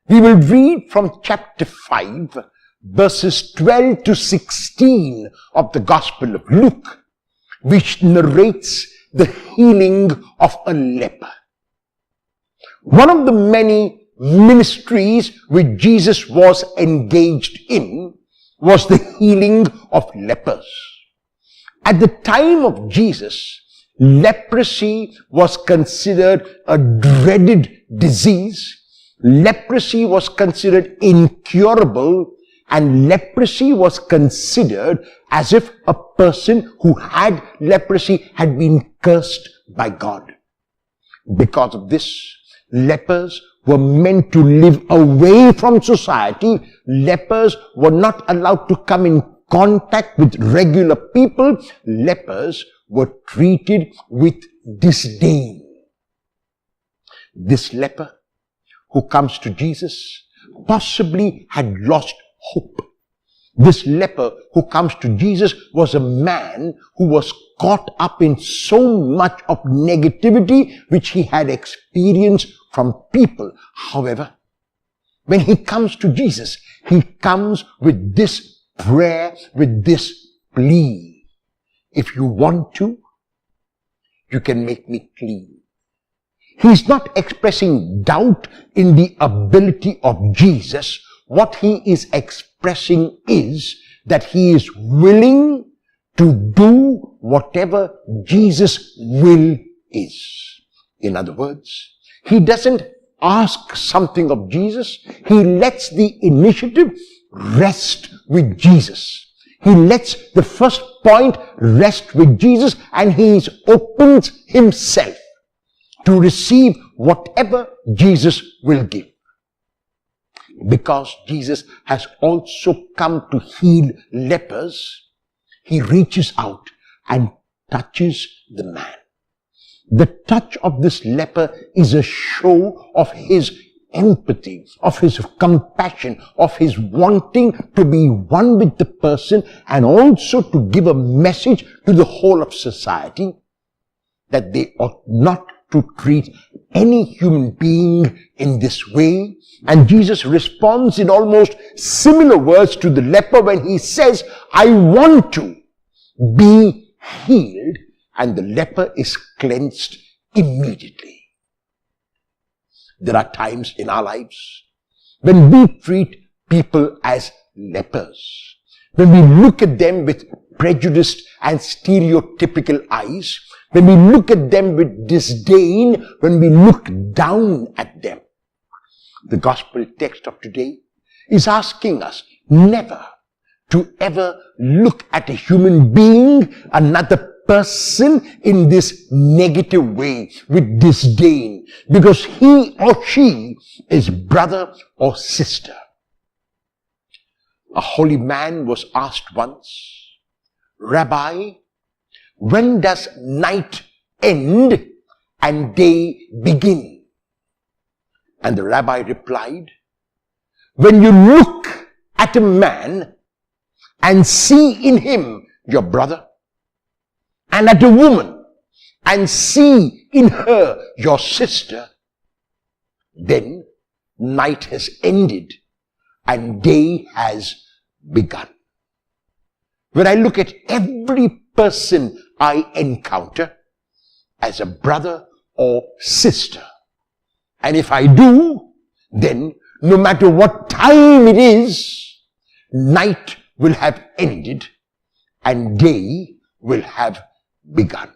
We will read from chapter 5, verses 12 to 16 of the Gospel of Luke, which narrates the healing of a leper. One of the many ministries which Jesus was engaged in was the healing of lepers. At the time of Jesus, leprosy was considered a dreaded disease. Leprosy was considered incurable, and leprosy was considered as if a person who had leprosy had been cursed by God. Because of this, lepers were meant to live away from society. Lepers were not allowed to come in contact with regular people. Lepers were treated with disdain. This leper who comes to Jesus possibly had lost hope. This leper who comes to Jesus was a man who was caught up in so much of negativity which he had experienced from people. However, when he comes to Jesus, he comes with this prayer, with this plea. If you want to, you can make me clean. He's not expressing doubt in the ability of Jesus. What he is expressing is that he is willing to do whatever Jesus' will is. In other words, he doesn't ask something of Jesus. He lets the initiative rest with Jesus. He lets the first point rest with Jesus, and he opens himself to receive whatever Jesus will give. Because Jesus has also come to heal lepers, he reaches out and touches the man. The touch of this leper is a show of his empathy, of his compassion, of his wanting to be one with the person, and also to give a message to the whole of society that they ought not to treat any human being in this way. And Jesus responds in almost similar words to the leper when he says, I want to be healed, and the leper is cleansed immediately. There are times in our lives when we treat people as lepers, when we look at them with prejudiced and stereotypical eyes, when we look at them with disdain, when we look down at them. The gospel text of today is asking us never to ever look at a human being, another person, in this negative way, with disdain, because he or she is brother or sister. A holy man was asked once, Rabbi, when does night end and day begin? And the rabbi replied, when you look at a man and see in him your brother, and at a woman and see in her your sister, then night has ended and day has begun. When I look at every person I encounter as a brother or sister, and if I do, then no matter what time it is, night will have ended and day will have begun.